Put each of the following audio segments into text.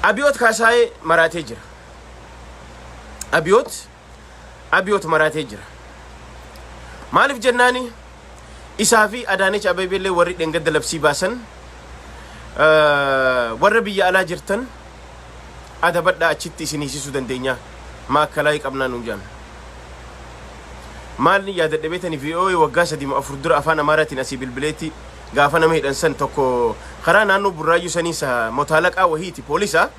أبيوت كاساي مراتجر أبيوت مراتجر مالف جناني إسافي أدانيش أبيبي اللي ورد نقد لبسي باسن وربي على جرتن ada badda achitti isinisi su dandeenya ma kalay qabna nunjan malni yaada debetani VOA wagga sadima afurdura afana maratin asibil bileti gaafana meedan san tokko khara naanno burraayu sanisa mutalaqa wahiti polisa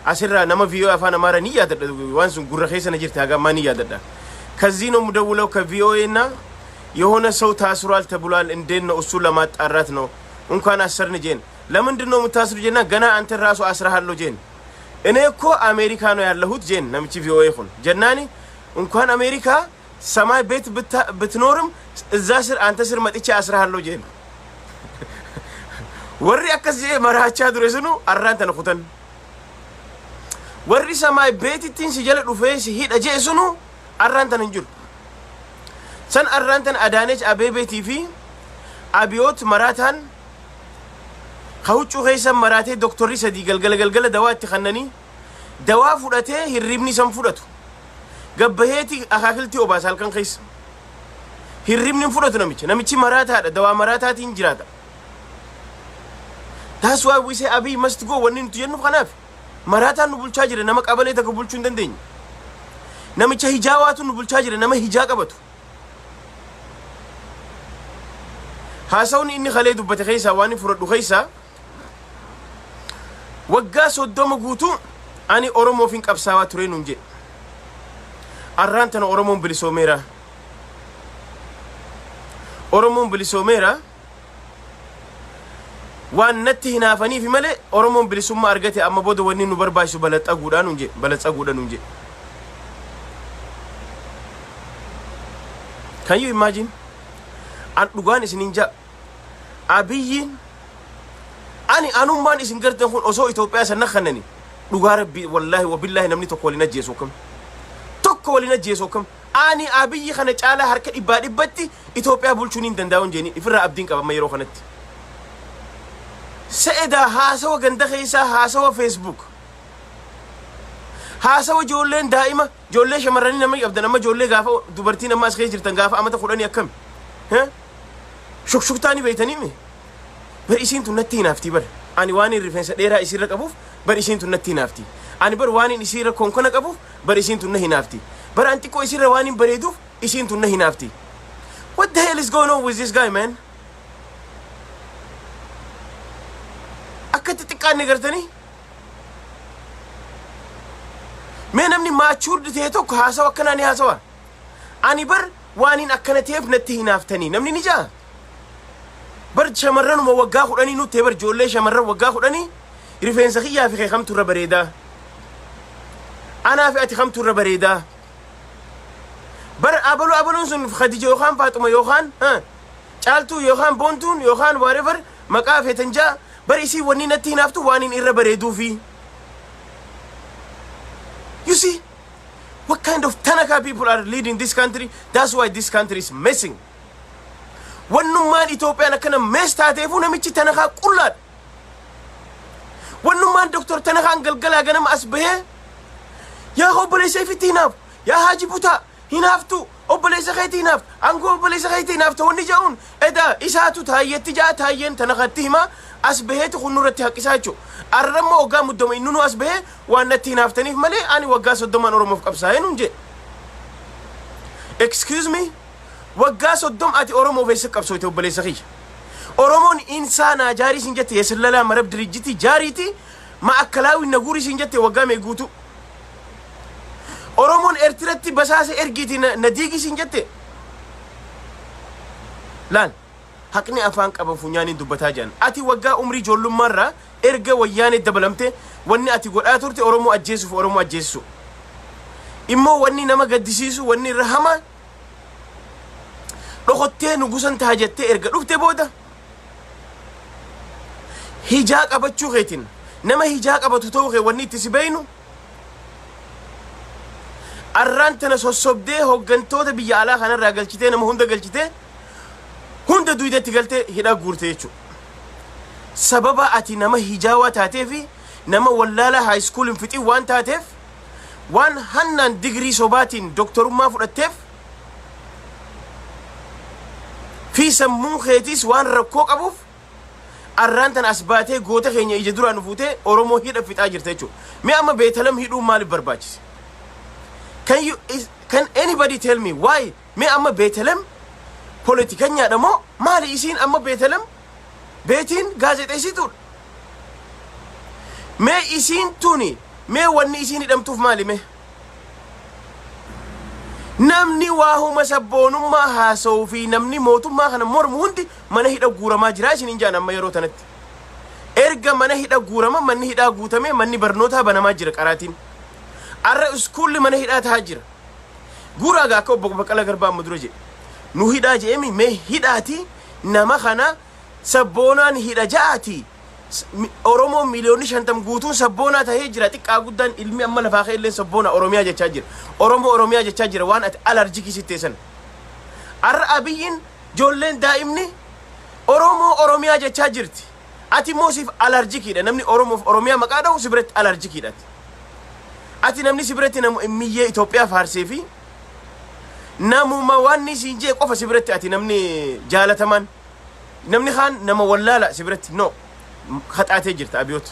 asirra nama VOA afana mara ni yaada wansun gurra khaysan jirta haga mani yaada kazino mudawlaw ka VOA na የሆነ ሰው ታስሯል ተብሏል እንደነ እሱ ለማጣራት ነው እንኳን አሰርን ጀን ለምንድነው የምታስሩ ጀና ገና አንተ ራሱ አስራሃለሁ ጀን እኔ እኮ አሜሪካ ነው ያለሁት ጀን ነምቺ ቪኦ ይሁን ጀናኒ እንኳን አሜሪካ ሰማይ ቤት ብትኖርም እዛ ስር አንተ ስር መጥቼ አስራሃለሁ ጀን ወሪ አከዚ መራቻ ድረስኑ አራንተ ነኩተን ወሪ ሰማይ ቤት ቲን ሲጀለ ዱፌስ ሂድ አጀሱኑ አራንተ እንጅሩ ሰን አራንተን አዳነች አቤቤ ቲቪ አብዮት መራታን ከውጭ ኸይሰም መራቴ ዶክተር ሰዲ ገልገለ ደዋት ተኸነኒ ደዋ ፉደቴ ህሪብኒ ሰም ፉደቱ ገበሄቲ አካክልቲ ኦባሳል ከን ኸይስ ህሪብኒ ፉደቱ ነምቺ መራታ ደዋ መራታት እንጅራታ ታስዋ ዊሴ አቢ መስት ጎ ወንን ትየኑ ኸናፍ መራታን ቡልቻ ጅረ ነመ ቀበሌ ተከቡልቹ እንደንደኝ ነምቺ ሂጃዋቱን ቡልቻ ጅረ ነመ ሂጃ ቀበቱ هاسون إني خليدو بتخيسا واني فردو خيسا وقاسو الدوم قوتو أني أورمو فينك أبساوا ترينو نجي أرانتنا أورمو بلسوميرا وان نتي هنا فاني في ملي أورمو بلسوما أرغتي أما بودو واني نبرباشو بلت أقودانو نجي Can you imagine? An dugaan isin ja abiyyin ani anumman isin gartan kun oso Ethiopia sanna khanani dugaa rabbi wallahi wa billahi namni tokko walina jeeso kam ani abiyyi khana caala harka dibbatti Ethiopia bulchunin dandaawon jeeni ifra abdin qaba mayro khanatti saida haasawa ganda khaysa haasawa Facebook haasawa jolleen daa'ima jollee shamarrani nama yabda nama jollee gaafa dubartii nama as jirtan gaafa amata khudani akkam شوكتاني بيتنيمي بر إسين تنتي نافتي بر أنا واني ريفنس ديرا إسير ركبوف بر إسين تنتي نافتي أنا بر واني إسير كونكنا كبوف بر إسين تنهي نافتي بر أنتي كو إسير واني بريدوف إسين تنهي نافتي. What the hell is going on with this guy, man? أكتت تكاني قرتني من أمني ما تشور دتيتو كهاسوا كناني هاسوا أنا بر واني أكنتيف نتي نافتني نمني نجا بر شمرن ووقع خداني نو تبر جولة شمرن ووقع خداني ريفين سخيا في خم تورا بريدا أنا في أتي خم تورا بريدا بر أبلو سن خديجة يوخان فاطمة يوخان شالتو يوخان بونتون يوخان whatever مكافة تنجا بر إسي وني نتي نافتو وانين إيرا بريدو في you see what kind of Tanaka people are leading this country? That's why this country is messing. One man Ethiopia na kana mesta tefu na michi Tanaka kulad. One man Dr. Tanaka galgala ganam asbehe. Ya hobole safety naf. Ya haji buta hinaftu. Obole sakhayti naf. Ango obole sakhayti naf. Tawni jaun. Eda isatu tayyeti ja tayyen Tanaka tima asbehe tu khunurati haqisacho. Arramo oga muddama innunu asbehe wa natti naftanif male ani wagga soddoma oromof qabsayen unje. Excuse me? Wagga soddom ati oromo vese qabsoyte obole sakhi. Oromon insana jari sinjete yeslala marab dirijiti jariti ma akalawi naguri sinjete wagga me gutu. Oromon ertirati basase ergiti nadigi sinjete. Lan haqni afan qaba funyani dubbata jan ati wagga umri jollum marra erga wayane dabalamte wanni ati goda turte oromo ajjesu immo wanni nama gaddisisu wanni rahama dokotte nugusan taajette erga dufte boda hijaa qabachu xeetin nama hijaa qabatu tawxe wanni tisibaynu arrantana sosobde hoggantoota biyya ala kana ragalchite nama hunda galchite hunda duydatti galte hidha guurte jechu sababa ati nama hijawa taateefi nama wallaala high school in fixi waan taateef waan hannan degree sobaatiin doktorummaa fudhatteef fi sammuun keetis waan rakkoo qabuuf arraantan asbaatee goota keenya ija duraan fuutee oromoo hidha fixaa jirta jechuudha. Mee amma Beetalam hidhuu maaliif barbaachise? Can anybody tell me why? Mee amma Beetalam politikanyaadha moo maali isiin amma Beetalam? Beetiin gaazexeessituudha. Mee isiin tuni mee wanni isiin hidhamtuuf maali mee? Namni waahuma sabboonummaa haasa'uu fi namni mootummaa kana mormu hundi mana hidha guuramaa jira isiniin jaan amma yeroo tanatti. Erga mana hidha guurama manni hidhaa guutame manni barnootaa banamaa jira qaraatiin. Arra iskuulli mana hidhaa tahaa jira. Guuraagaa akka obbo Baqqalaa Garbaa amma dura jedhe. Nu hidhaa je'emi mee hidhaati nama kana sabboonaan hidha ja'aati. Oromoo miliyoonni 50 guutuun sabboonaa tahee jira. Xiqqaa guddaan ilmi amma lafaa ka'ellee sabboona Oromiyaa jechaa jira. Oromoo Oromiyaa jechaa jira waan ati alarjikii sitteessan. Arra Abiyyiin joolleen daa'imni Oromoo Oromiyaa jechaa jirti. Ati moosiif alarjikiidha. Namni Oromoof Oromiyaa maqaa dhawu si biratti alarjikiidha. Ati namni si biratti miyyee Itoophiyaa faarsee fi namuma wanni siin jee qofa si biratti ati namni jaalatamaan namni kaan nama wallaala si biratti no. Khaxaatee jirta abiyoota.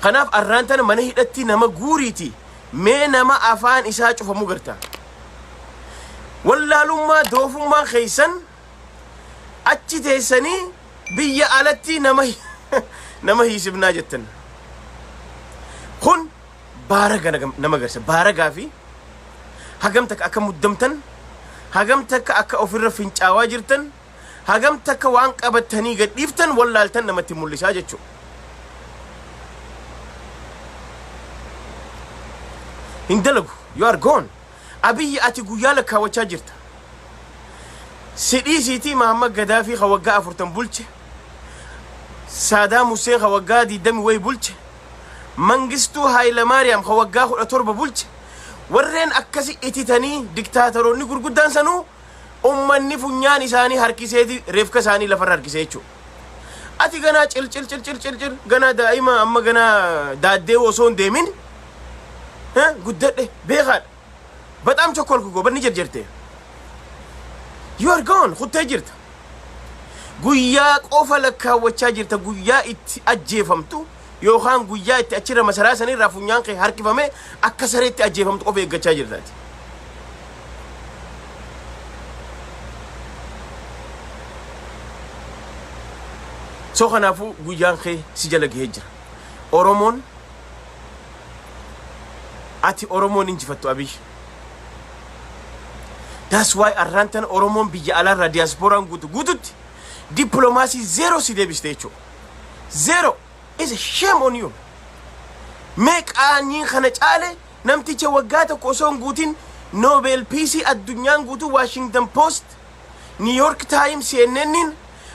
Kanaaf arraantana mana hidhatti nama guuriiti. Mee nama afaan isaa cufamu garta. Wallaalummaa doofummaa keeysan achi teessanii biyya alatti nama hiisibnaa jettan. Kun baaraga nama garsa. Baaragaa fi hagam takka akka muddamtan, hagam takka akka ofirra fincaawaa jirtan, hagam takka waan qabatanii gadhiiftan wallaaltan namatti mul'isaa jechuudha. Hindalagu, you are gone. Abiyyi ati guyyaa lakkaawwachaa jirta. Sidhii siitii Mahammad Gaddaafii ka waggaa 40 bulche. Saadaam Hussein ka waggaa 20 way bulche. Mangistuu Hayilamaariyaam ka waggaa 17 bulche. Warreen akkasi ititanii diktaatoroonni gurguddaan sanuu ummanni funyaan isaanii harkiseeti reefka isaanii lafarra harkisee jechuudha. Ati ganaa cil ganaa daa'ima amma ganaa daaddee osoo hin deemin guddadhe beekaadha. Bataam chokkolku gobanni jirjirte. You are gone. Kuttee jirta. Guyyaa qofa lakkaawwachaa jirta. Guyyaa itti ajjeefamtu yookaan guyyaa itti achirra masaraa sanirraa funyaan kee harkifame akka sareetti ajjeefamtu qofa eeggachaa jirtaati. So kanaafu guyyaan kee si jala gahee jira. Oromoon ati Oromoon injifattu Abiy. That's why arrantan Oromoon biyya alaarraa diasporaan guututti diplomaasii zero si deebiste jechuudha. Zero is a shame on you. Meeqaanyiin kana caale namticha waggaa tokko osoo hin guutin Nobel Peace addunyaan guutuu Washington Post, New York Times, CNN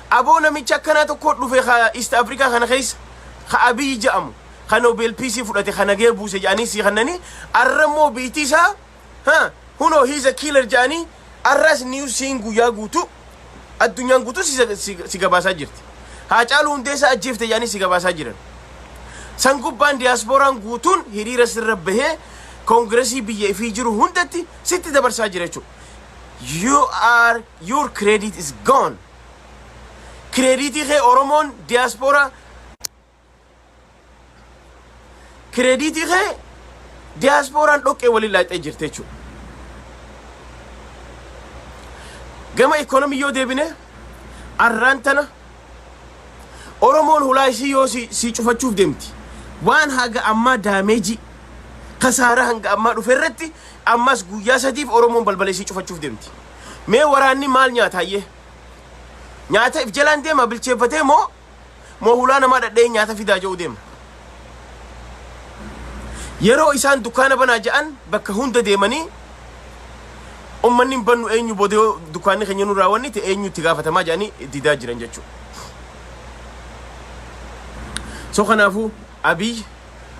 aboo namicha akkanaa tokko dhufe East Africa kana keessa ka Abiy jedhamu ka Nobel Peace fudhate kana gee buuse jedhanii si kannanii arrammoo biitii isaa huno he's a killer jedhanii arras news siin guyyaa guutuu addunyaan guutuu si gabaasaa jirti. Haacaaluu Hundeessaa ajjeefte jedhanii si gabaasaa jiran. San gubbaan diasporaan guutuun hiriira sirra bahee koongiresii biyya ifii jiru hundatti sitti dabarsaa jira jechuudha. Your credit is gone. Kreditii kee Oromoon diaspora kreditii kee diasporaan dhoqqee waliin laayixee jirte jechuudha. Gama ekonomii yoo deebine arraantana Oromoon hulaayisii yoo si cufachuuf deemti. Waan haga ammaa daameejii kasaara hanga ammaa dhufe irratti ammas guyyaa sadiif Oromoon balbalee si cufachuuf deemti. Mee waraanni maal nyaataayyee? Nyaata if jalaan deema bilcheeffatee moo hulaa namaa dhadhee nyaata fidaa jedhu deema. Yeroo isaan dukkaana banaa ja'an bakka hunda deemanii ummanni hin bannu eenyu boodee dukkaanni keenya nu raawwanni ta'e eenyu itti gaafatamaa jedhanii didaa jiran jechuudha. So kanaafu Abiy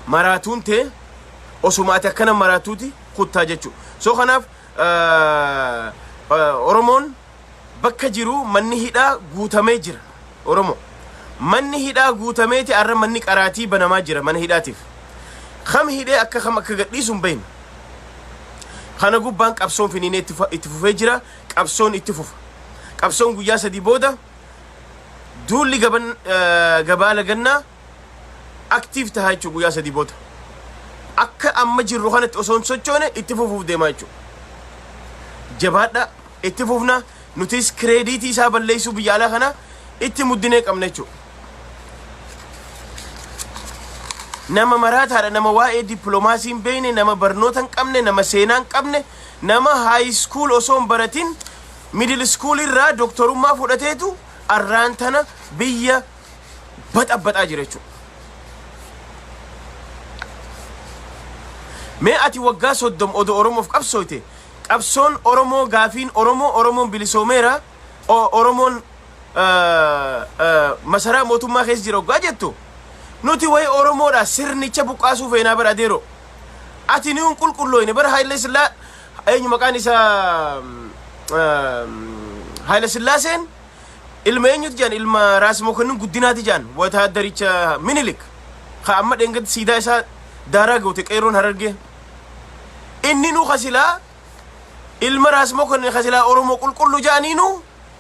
maraatuun ta'e osuma ati akkana maraatuuti kuttaa jechuudha. So kanaaf Oromoon bakka jiru manni hidhaa guutamee jira. Oromoo manni hidhaa guutameeti arra manni qaraatii banamaa jira mana hidhaatiif kham hidhee akka gadhiisuun bahin kana gubbaan qabsoon finiinee itti fufee jira qabsoon itti fufa qabsoon guyyaa sadii booda duulli gabaa lagannaa aktiif tahaa jechuu guyyaa sadii booda akka amma jirru kanatti osoon sochoone itti fufuuf deemaa jechuu jabaadha itti fufna nutis krediitii isaa balleessuu biyya alaa kana itti muddinee qabna jechuu nama maraataadha nama waa'ee dippiloomaasiin beeyne nama barnoota hin qabne nama seenaa hin qabne nama high school osoon baratin middle school irraa doktorummaa fudhateetu arraan tana biyya baxabbaxaa jira jechuu mee ati waggaa 30 odoo oromoof qabsooyte qabsoon oromoo gaafiin oromoon bilisoomeera oromoon masaraa mootummaa keessa jira waggaa jettu nuti way oromoodha sirnicha buqqaasuu feenaa bara adeero ati ni qulqullooyne bara Haile Sillaasee eenyu maqaan isaa Haile Sillaaseen ilma eenyuti jaan ilma Raas Mokonnin guddinaati jaan wataadaricha Minilik ka amma dhengatti siidaa isaa daaraa goote qeeroon Harargee inni nu khasilaa ilma Raas Mokonnin khasilaa oromoo qulqullu jaaniinu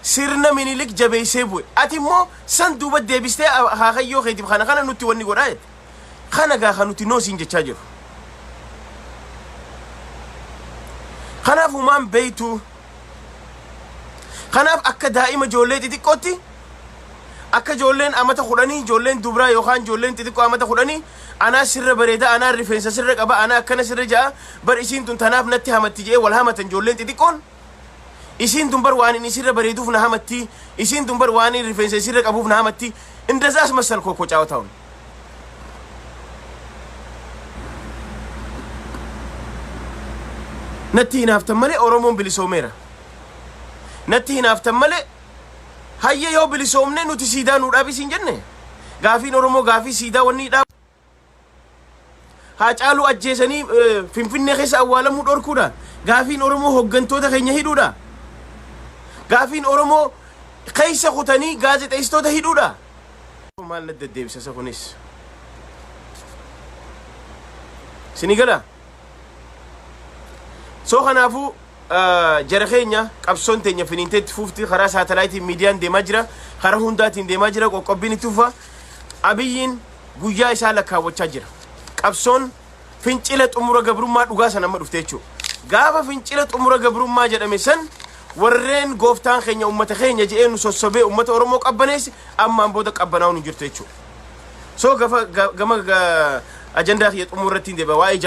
sirna Minilik jabeessee bu'e ati immoo san duuba deebistee haakayyoo keetiif kana nuti wanni godhaa kana gaafa nuti noosiin jechaa jiru kanaaf umaan beeytu kanaaf akka daa'ima ijoollee xixiqqootti akka ijoolleen amata 10 ijoolleen dubraa yookaan ijoolleen xixiqqoo amata 10 anaa sirra bareeda anaa rifeensa sirra qaba anaa akkana sirra jaa bar isiin tun tanaaf natti hamatti jee wal hamatan ijoolleen xixiqqoon isiin tun bar waan inni sirra bareeduuf na hamatti isiin tun bar waan inni rifeensa sirra qabuuf na hamatti indazaas masal koko caawataun natti hinaaftan malee oromoon bilisoomeera natti hinaaftan malee hayya yoo bilisoomne nuti siidaa nuu dhaabisiin jenne gaafiin oromoo gaafii siidaa wanni dhaab haa caaluu ajjeesanii finfinnee keessa awwaalamuu dhorkuudha gaafiin oromoo hoggantoota keenya hidhuudha gaafiin oromoo keessa kutanii gaazexeessitoota hidhuudha maal na deddeebisa kunis sinigala soo kanaafu jara keenya qabsoon teenya finiinteetti fuufti karaa saatalaayitiin miidiyaan deemaa jira karaa hundaatiin deemaa jira qoqqobbiin itti fufa abiyyiin guyyaa isaa lakkaawwachaa jira qabsoon fincila xumura gabrummaa dhugaa san amma dhufte jechuudha gaafa fincila xumura gabrummaa jedhame san warreen gooftaan keenya ummata keenya jedhee nu sossobee ummata oromoo qabbaneessi ammaan booda qabbanaa'uun hin jirtu jechuudha soo gama ajandaa kiyya xumurratti hin deebi'a waa'ee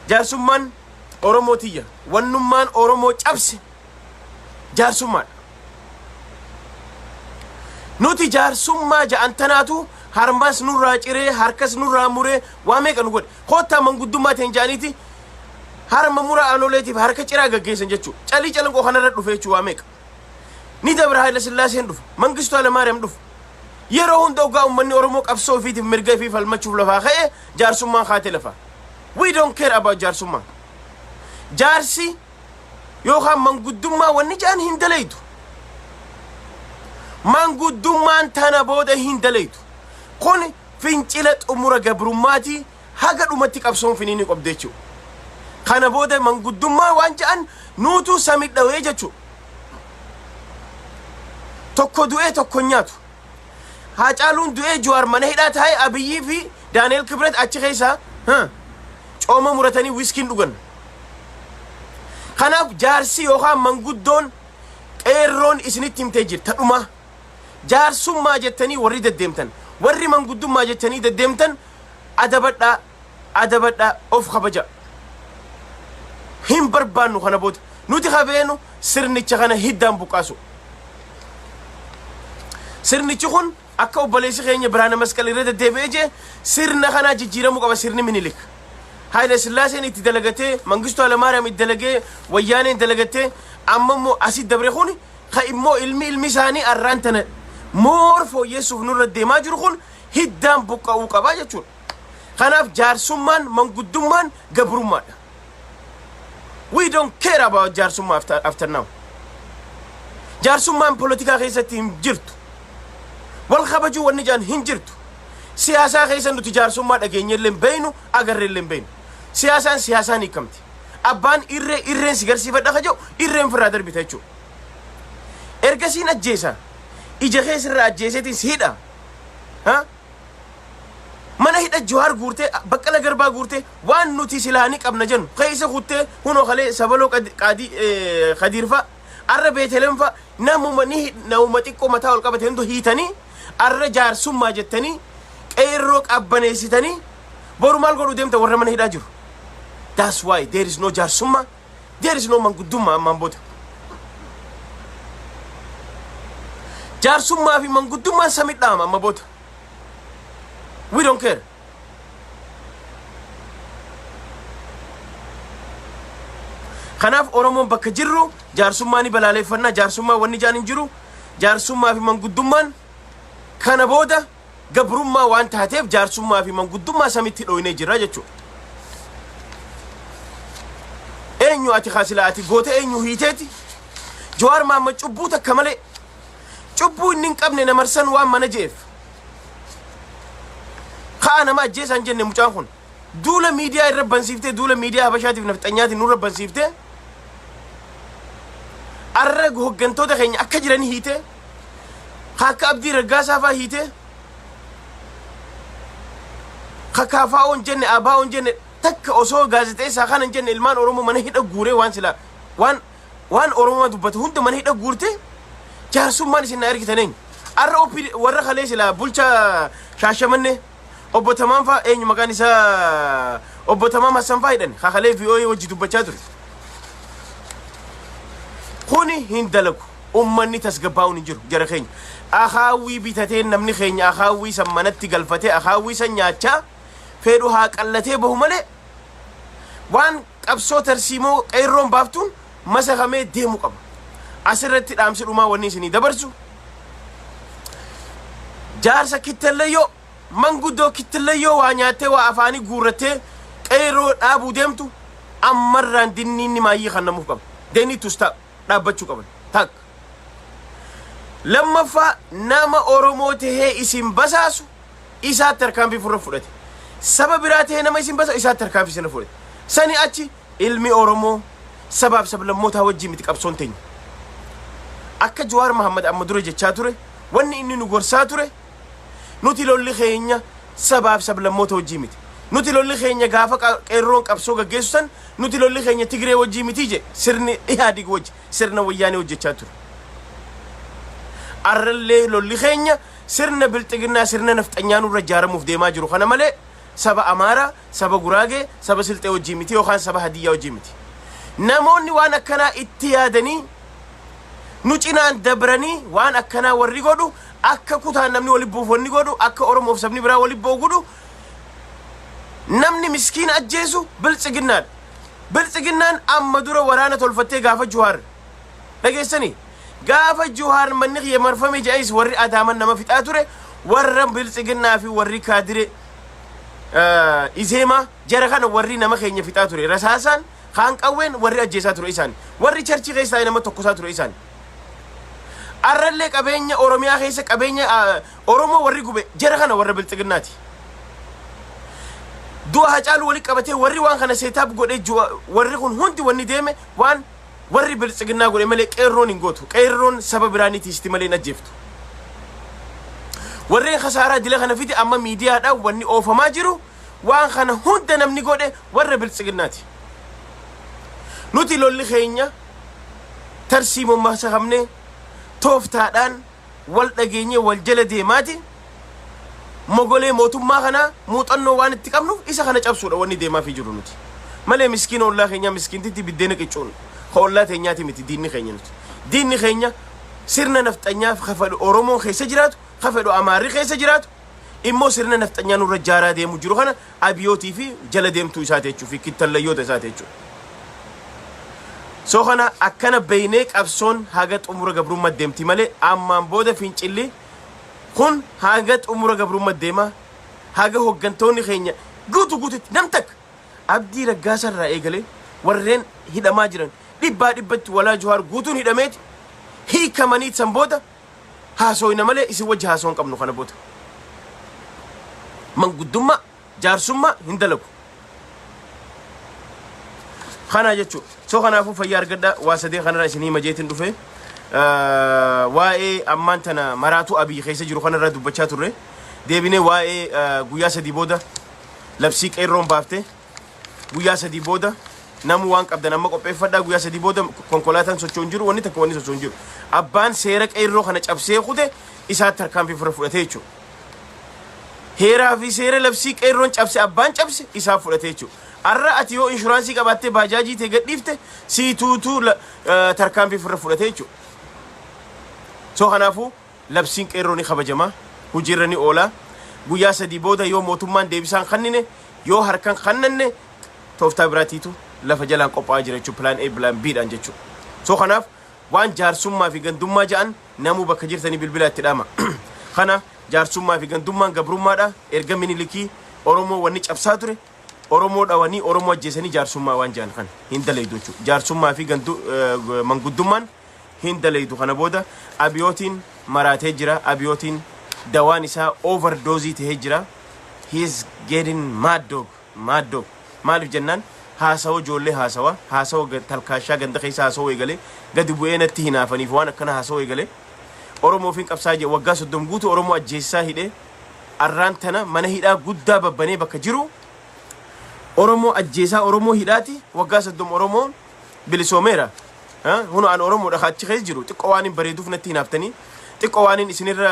jaarsummaan oromootiya wannummaan oromoo cabse jaarsummaadha nuti jaarsummaa ja'an tanaatu harmas nurraa ciree harkas nurraa muree waa meeqa nu godhe koottaa manguddummaa ta'een ja'aniiti harma mura anoleetiif harka ciraa gaggeessan jechuu calii calanqoo kanarra dhufe jechuu waa meeqa ni dabra Haile Sillaaseen dhufu Mangistuu Hayilamaariyaam dhufu yeroo hunda ogaa ummanni oromoo qabsoo ofiitiif mirga ofii falmachuuf lafaa ka'e jaarsummaan kaatee lafaa we don't care about jaarsummaa jaarsi yookaan manguddummaa wanni jaan hin dalaytu manguddummaan tana booda hin dalaytu kun fincila xumura gabrummaati haga dhumatti qabsoon finiinii qabdee jechuudha kana booda manguddummaa waan ja'an nuutu samidhawee jechuudha tokko du'ee tokko nyaatu Haacaaluun du'ee Jawaar mana hidhaa taa'ee Abiyyii fi Daani'el Kibret achi keessa cooma muratanii wiskiin dhugan kanaaf jaarsi yookaan manguddoon qeerroon isinitti himtee jirta dhuma jaarsummaa jettanii warri deddeemtan warri manguddummaa jettanii deddeemtan adabadhaa of kabaja hin barbaannu kana booda nuti kabeenu sirnicha kana hiddaan buqqaasu sirnichi kun akka obboleessi keenya Biraana Masqal irra deddeebi'ee jee sirna kana jijjiiramuu qaba sirni Minilik Haile Sillaaseen itti dalagatee Mangistuu Hayilamaariyaam itti dalagee Wayyaaneen dalagatee amma immoo asii dabre kun ka immoo ilmi isaanii arraan tana moor fooyyeessuuf nurra deemaa jiru kun hiddaan buqqa'uu qabaa jechuudha kanaaf jaarsummaan manguddummaan gabrummaadha we don't care about jaarsummaa after now jaarsummaan politikaa keessatti hin jirtu والخبجو والنجان هنجرتو سياسة خيسا نتجارسو ما دقيني اللي بينو أقر اللي بينو سياسة نيكمتي أبان إرين سيجار سيفت دخجو إرين فرادر بيتاجو إرقسين أجيسا إجا خيس الرا أجيسة سيدا ها mana hidha Johar guurte Baqqala Garbaa guurte waan nuti silaani qabna jennu keessa kutte huno khale sabalo qadi khadirfa arra beetelemfa namuma ni namuma xiqqoo mataa ol qabate hendo hiitani arra jaarsummaa jettani qeerroo qabbaneessitani boru maal godhu deemta warra mana hidhaa jiru. That's why there is no jaarsummaa, there is no manguddummaa ammaan booda. Jaarsummaa fi manguddummaa samidhaama amma booda. We don't care. Kanaaf Oromoon bakka jirru jaarsummaa ni balaaleffannaa jaarsummaa wanni jaan hin jiru jaarsummaa fi manguddummaan kana booda gabrummaa waan taateef jaarsummaa fi manguddummaa samitti dhoynee jirra jechuudha. Eenyu ati khaasila ati goote eenyu hiiteeti Jawaar Mohaammed cubbuu takka malee cubbuu inni hin qabne namarsan waan mana jeef. Kana ma ajjeesan jenne mucaan kun duula miidiyaa irra bansiiftee duula miidiyaa habashaatiif nafxanyaatiin nurra bansiiftee arra hoggantoota keenya akka jiranii hiite akka Abdii Raggaasaa faa hiite kakaafaa'oon jenne abaa'oon jenne takka osoo gaazexeessaa kana jenne ilmaan Oromoo mana hidha guuree waan sila waan Oromoo dubbatu hunda mana hidha guurte jaarsummaan isin na ergitan arra warra kalee sila bulchaa Shaashamannee obbo Tamaam faa eenyu maqaan isaa obbo Tamaam Hassan faa hidhan kakalee VOA wajji dubbachaa ture. Kuni hin dalagu ummanni tasgabbaa'uun hin jiru jara keenya akaawwii bitatee namni keenya akaawwii san manatti galfatee akaawwii san nyaachaa fedhu haa qallatee bahu malee waan qabsoo tarsiimoo qeerroon baaftuun masakamee deemu qaba. Asirratti dhaamsi dhumaa wanni isinii dabarsu jaarsa kittalleeyyoo manguddoo kittalleeyyoo waa nyaattee waa afaanii guurrattee qeerroo dhaabuu deemtu ammarraan dinniinni maayyii kan namuuf qaba. Deeni tustaa dhaabbachuu qaban takka. Lammaffaa nama Oromoo tahee isin basaasu isaatti tarkaanfii furra fudhate. Saba biraa tahee nama isin basaasu isaatti tarkaanfii sirra fudhate. Sani achi ilmi Oromoo sabaaf sablammootaa wajjii miti qabsoon teenya. Akka Jawaar Mohaammed amma dura jechaa ture wanni inni nu gorsaa ture nuti lolli keenya sabaaf sablammoota wajjii miti. Nuti lolli keenya gaafa qeerroon qabsoo gaggeessu san nuti lolli keenya Tigree wajjii miti je sirni Ihaadig wajji sirna wayyaanee hojjechaa ture. Arrallee lolli keenya sirna bilxiginnaa sirna nafxanyaa nurra ijaaramuuf deemaa jiru kana malee saba Amaaraa, saba Guraagee, saba Silxee wajjii miti yookaan saba Hadiyyaa wajjii miti. Namoonni waan akkanaa itti yaadanii nu cinaan dabranii waan akkanaa warri godhu akka kutaan namni wali buuf wanni godhu akka Oromoof sabni biraa wali bu'u godhu namni miskiin ajjeesu bilxiginnaan. Bilxiginnaan amma dura waraana tolfattee gaafa Jawaar dhageessanii gaafa Jawaar manni xiyya marfame jaayis warri Adaaman nama fixaa ture warra bilxiginnaa fi warri Kaadiree Izeemaa jara kana warri nama keenya fixaa ture rasaasaan kaan qawween warri ajjeesaa ture isaan warri charchii keessaa nama tokkosaa ture isaan. Arrallee qabeenya Oromiyaa keessa qabeenya Oromoo warri gube jara kana warra bilxiginnaati. Du'a Hacaaluu wali qabatee warri waan kana seetaaf godhee warri kun hundi wanni deeme waan warri bilxiginnaa godhe malee qeerroon hin gootu. Qeerroon saba biraaniitiisti malee hin ajjeeftu. Warreen khasaaraa dila kana fiti amma miidiyaadhaan wanni oofamaa jiru waan kana hunda namni godhe warra bilxiginnaati. Nuti lolli keenya tarsiimummaa sakamnee tooftaadhaan wal dhageenye wal jala deemaati mogolee mootummaa kana muuxannoo waan itti qabnuuf isa kana cabsuudha wanni deemaa fi jiru nuti malee miskiina ollaa keenya miskiintitti biddeena qiccuun ollaa teenyaati miti diinni keenya nuti diinni keenya sirna nafxanyaaf kafadhu Oromoon keessa jiraatu kafadhu Amaarri keessa jiraatu immoo sirna nafxanyaa nurra jaaraa deemu jiru kana abiyootii fi jala deemtuu isaati jechuu fi kittallayyoota isaati jechuudha. So kana akkana beynee qabsoon haga xumura gabrummaa deemti malee ammaan booda fincilli kun haga xumura gabrummaa deema haga hoggantoonni keenya guututti nam takka Abdii Raggaasaa irraa eegalee warreen hidhamaa jiran dhibbaa dhibbatti walaa Jawaar guutuun hidhameeti hiikamanii san booda haasoyna malee isin wajji haasoon qabnu kana booda manguddummaa jaarsummaa hin dalagu kana jechuudha soo kanaafuu fayyaa argadhaa waa sadee kanarra isinii majeetiin dhufe waa'ee ammaan tana maraatu abii keessa jiru kanarra dubbachaa turre deebinee waa'ee guyyaa sadii booda labsii qeerroon baafte guyyaa sadii booda namu waan qabdan amma qopheeffadhaa guyyaa sadii booda konkolaataan sochoon jiru wanni takka wanni sochoon jiru abbaan seera qeerroo kana cabsee kute isaa tarkaanfii fudhatee jechuudha heeraa fi seera labsii qeerroon cabse abbaan cabse isaa fudhatee jechuudha arra ati yoo inshuraansii qabaattee baajaajii ta'e gadhiifte siituutuu tarkaanfii fudhatee jechuudha soo kanaafuu labsiin qeerroo ni kabajamaa hojiirra ni oolaa guyyaa sadii booda yoo mootummaan deebisaan kannine yoo harkan kannanne tooftaa biraatiitu lafa jalaan qophaa'aa jira jechuudha pilaan A pilaan B dhaan jechuudha soo kanaaf waan jaarsummaa fi gandummaa ja'an namuu bakka jirtanii bilbila itti dhaama kana jaarsummaa fi gandummaan gabrummaadha erga minilikii oromoo wanni cabsaa ture oromoo dhawanii oromoo ajjeesanii jaarsummaa waan ja'an kana hin dalaydu jechuudha jaarsummaa fi manguddummaan hin dalaydu kana booda abiyootiin maraatee jira abiyootiin dawaan isaa overdosii ta'ee jira he is getting mad dog maaliif jennaan haasawa ijoollee haasawa talkaashaa ganda keessa haasawa eegalee gadi bu'ee natti hinaafaniif waan akkana haasawa eegalee oromoofiin qabsaa jee waggaa 30 guutuu oromoo ajjeessaa hidhee arraan tana mana hidhaa guddaa babbanee bakka jiru oromoo ajjeesaa oromoo hidhaati waggaa 30 oromoon bilisoomeera hunu an oromoodha achi keessa jiru xiqqoo waan hin bareeduuf natti hinaaftanii xiqqoo waan isinirra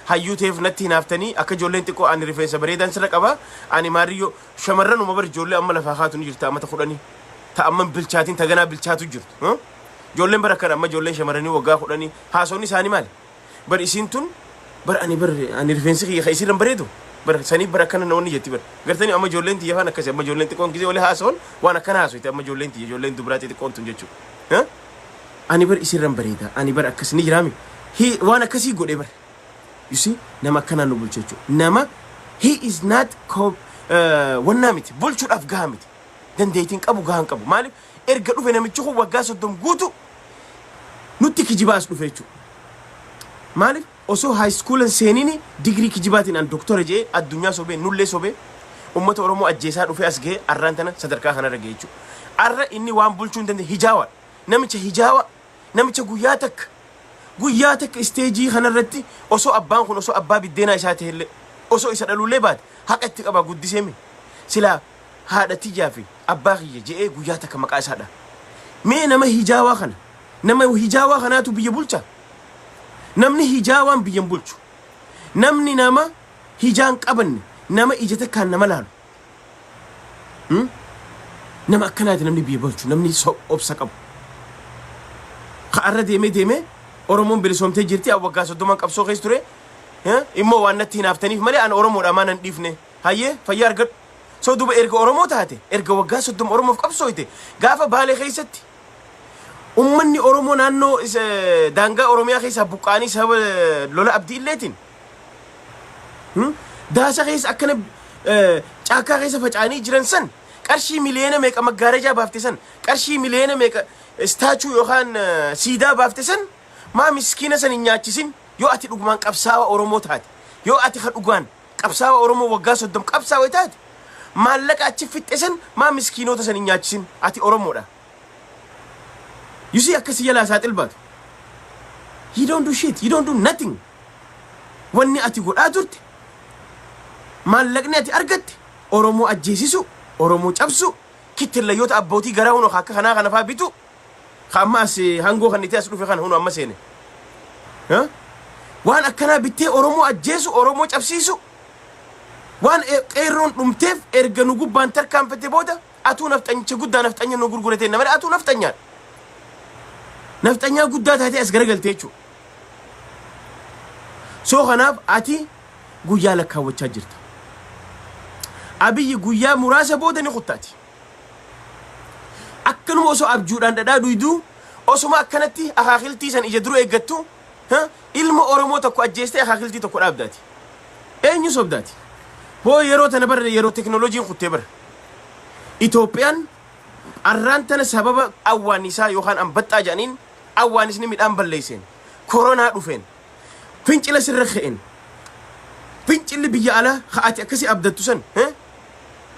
hayyuu ta'eef natti hinaftanii akka ijoolleen xiqqoo ani rifeensa bareedaan sirra qaba ani maariyyoo shamarran bar ijoollee amma lafaa kaatu ni jirta amma ta kudhanii ta amma bilchaatiin ta ganaa bilchaatu jirtu ijoolleen bara kana amma ijoolleen shamarranii waggaa kudhanii haasoonni isaanii maali bar isiin tun bar ani rifeensi kiyya isirran bareedu bar sanii bar akkana namoonni jetti bar gartanii amma ijoolleen tiyya faan akkasii amma ijoolleen xiqqoon gisee olee haasoon waan akkana haasoite amma ijoolleen tiyya ijoolleen dubaraati xiqqoon tun jechuudha ani bar isirran bareeda ani bar akkas ni jiraami waan akkasii godhe bar you see nama akkanaan nu bulchu jechuudha nama he is not wannaa miti bulchuudhaaf gahaa miti dandeettiin qabu gahaan qabu maaliif erga dhufe namichi kun waggaa 30 guutu nutti kijibaas dhufe jechuudha maaliif osoo high schoolan seenini digrii kijibaatiin an doktora jee addunyaa sobee nullee sobee ummata oromoo ajjeesaa dhufe as ga'e arraan tana sadarkaa kanarra ga'e jechuudha arra inni waan bulchuu hin dandeenye hijaawa namicha hijaawa namicha guyyaa takka isteejii kanarratti osoo abbaan kun osoo abbaa biddeenaa isaa ta'ellee osoo isa dhalullee baate haqa itti qaba guddisee mi silaa haadha tiyyaa fi abbaa kiyya je'ee guyyaa takka maqaa isaadha mee nama hijaawaa kana nama hijaawaa kanaatu biyya bulcha namni hijaawaan biyyan bulchu namni nama hijaan qabanne nama ija takkaan nama laalu nama akkanaati namni biyya bulchu namni obsa qabu ka'arra deemee oromoon bilisoomtee jirti waggaa 30 qabsoo keessa ture immoo waan natti hinaaftaniif malee an oromoodha maan hin dhiifne hayyee fayyaa argadhu soo duba erga oromoo taate erga waggaa 30 oromoof qabsooyte gaafa baalee keessatti ummanni oromoo naannoo daangaa oromiyaa keessaa buqqaanii sababa lola abdii illeetiin daasa keessa akkana caakkaa keessa faca'anii jiran san qarshii miliyoona meeqa maggaarajaa baafte san qarshii miliyoona meeqa istaachuu yookaan siidaa baafte san maa miskiina san hin nyaachisin yoo ati dhugumaan qabsaawa oromoo taate yoo ati ka dhugaan qabsaawa oromoo waggaa 30 qabsaawa taate maallaqa achi fixxe san maa miskiinota san hin nyaachisin ati oromoodha you see akkasi yalaa isaa xilbaatu you don't do shit you don't do nothing wanni ati godhaa turte maallaqni ati argatte oromoo ajjeesisu oromoo cabsu kittillayyoota abbootii garaa hunoo akka kanaa kana faa bitu khammas hangoo kan itti as dhufe kan hunoo amma seene waan akkanaa bittee oromoo ajjeesu oromoo cabsiisu waan qeerroon dhumteef erga nu gubbaan tarkaanfatte booda atuu nafxanyicha guddaa nafxanya nu gurguratee namni atuu nafxanyaa guddaa taatee as garagalte jechuudha soo kanaaf ati guyyaa lakkaawwachaa jirta abiyyi guyyaa muraasa booda ni kuttaati akkanuma osoo abjuudhaan dhadhaa duyduu osuma akkanatti akaakiltii san ija dura eeggattu ilma oromoo tokko ajjeestee akaakiltii tokko dhaabdaati eenyu sobdaati hoo yeroo tana bara yeroo teknooloojiin kuttee bara Itoophiyaan arraan tana sababa awwaanisaa yookaan anbaxxaa jedhaniin awwaanisni midhaan balleesseen koronaa dhufeen fincila sirra kheen fincilli biyya ala khaati akasi abdattu san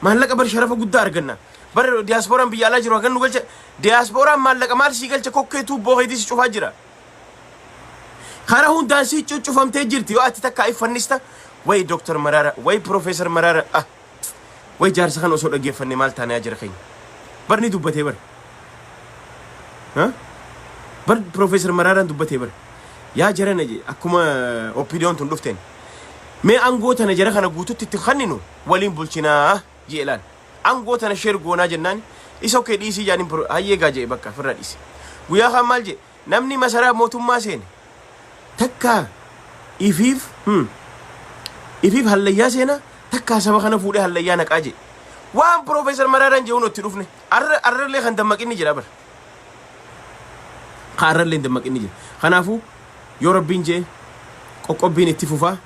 maallaqa bar sharafa guddaa arganna bar diasporaan biyya ala jiru hagan nu galcha diasporaan maallaqa maal si galcha kokkeetu booheedis cufaa jira khara hundaan si cuccufamtee jirti yoo ati takka ifannista way Dr. Marara way Professor Marara way jaarsa kan osoo dhageeffanne maal taanee jira keenya bar ni dubbatee bar bar Professor Marara dubbatee bar yaa jarana je akkuma opinion tun dhufteen mee angoota na jara kana guututti itti khanninu waliin bulchinaa jeelaan angoota na sheer goonaa jennaan isa okkee dhiisii jaanin hayyee gaajee bakka firra dhiisi guyyaa kan maal je namni masaraa mootummaa seene takka ifiif hallayyaa seena takka saba kana fuudhee hallayyaa naqaa je waan Professor Mararaan jehuun itti dhufne arrallee kan dammaqinni jira bar arrallee dammaqinni jira kanaafuu yoo rabbiin jee qoqqobbiin itti fufaa